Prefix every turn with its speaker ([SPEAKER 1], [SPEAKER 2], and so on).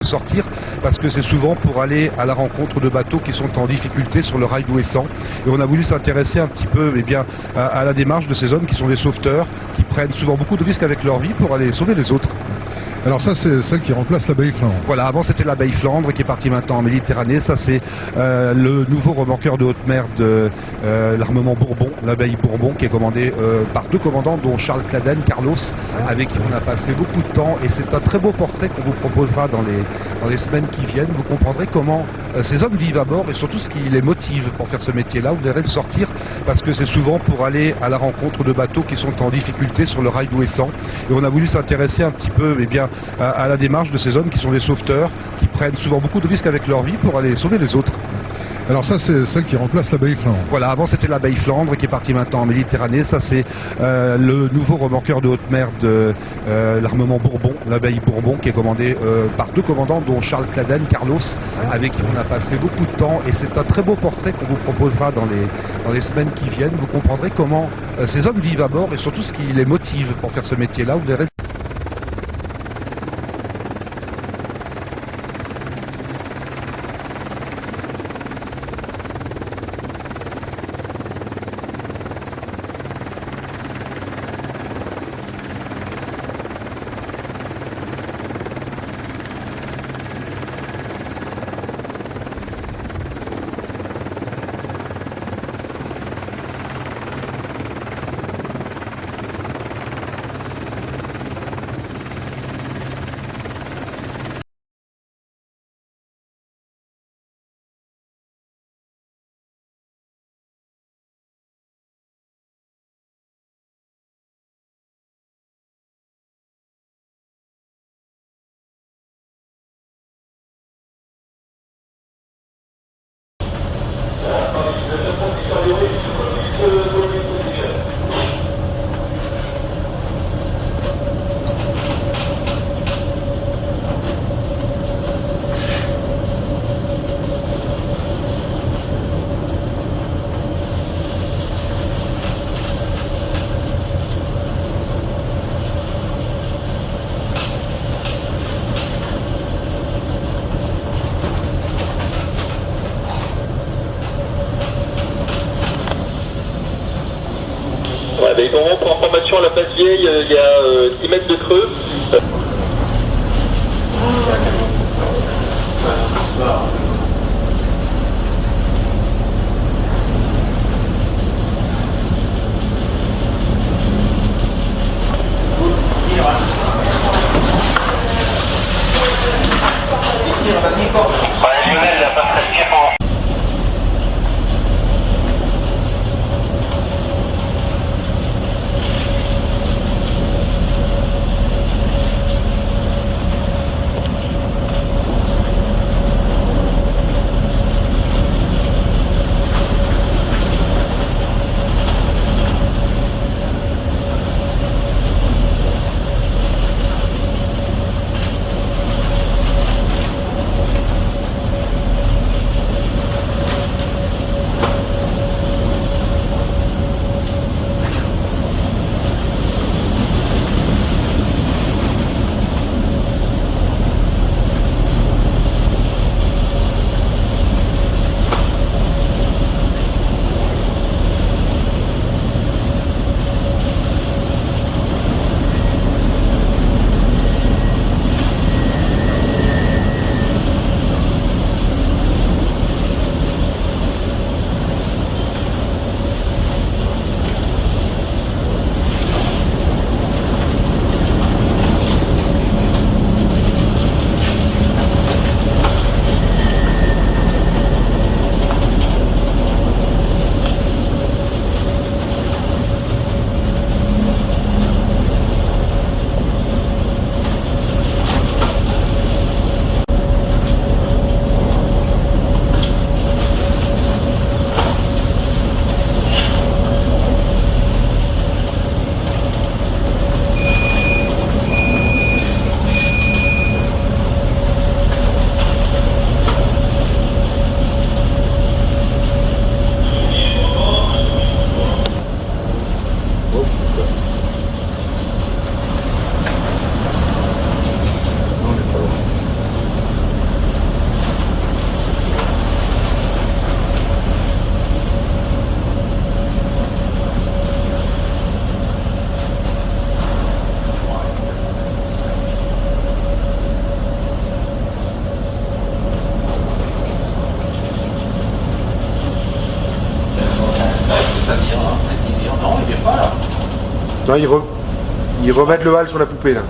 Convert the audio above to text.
[SPEAKER 1] sortir parce que c'est souvent pour aller à la rencontre de bateaux qui sont en difficulté sur le rail d'Ouessant. Et on a voulu s'intéresser un petit peu à la démarche de ces hommes qui sont des sauveteurs, qui prennent souvent beaucoup de risques avec leur vie pour aller sauver les autres.
[SPEAKER 2] Alors ça, c'est celle qui remplace l'abbaye Flandre.
[SPEAKER 1] Voilà, avant c'était l'abbaye Flandre qui est partie maintenant en Méditerranée. Ça c'est le nouveau remorqueur de haute mer de l'armement Bourbon, l'abbaye Bourbon, qui est commandé par deux commandants, dont Charles Claden, Carlos, avec qui on a passé beaucoup de temps. Et c'est un très beau portrait qu'on vous proposera dans les semaines qui viennent. Vous comprendrez comment ces hommes vivent à bord et surtout ce qui les motive pour faire ce métier-là. Vous verrez sortir parce que c'est souvent pour aller à la rencontre de bateaux qui sont en difficulté sur le rail d'Ouessant. Et on a voulu s'intéresser un petit peu à la démarche de ces hommes qui sont des sauveteurs, qui prennent souvent beaucoup de risques avec leur vie pour aller sauver les autres.
[SPEAKER 2] Alors ça, c'est celle qui remplace l'abbaye Flandre.
[SPEAKER 1] Voilà, avant c'était l'abbaye Flandre qui est partie maintenant en Méditerranée. Ça c'est le nouveau remorqueur de haute mer de l'armement Bourbon, l'abbaye Bourbon, qui est commandé par deux commandants, dont Charles Claden, Carlos, avec qui on a passé beaucoup de temps. Et c'est un très beau portrait qu'on vous proposera dans les semaines qui viennent. Vous comprendrez comment ces hommes vivent à bord et surtout ce qui les motive pour faire ce métier-là. Vous verrez.
[SPEAKER 3] Ouais, bon, pour information, à la place vieille, il y a 10 mètres de creux. Lionel n'a pas très bien.
[SPEAKER 4] Non, ils remettent le hal sur la poupée là.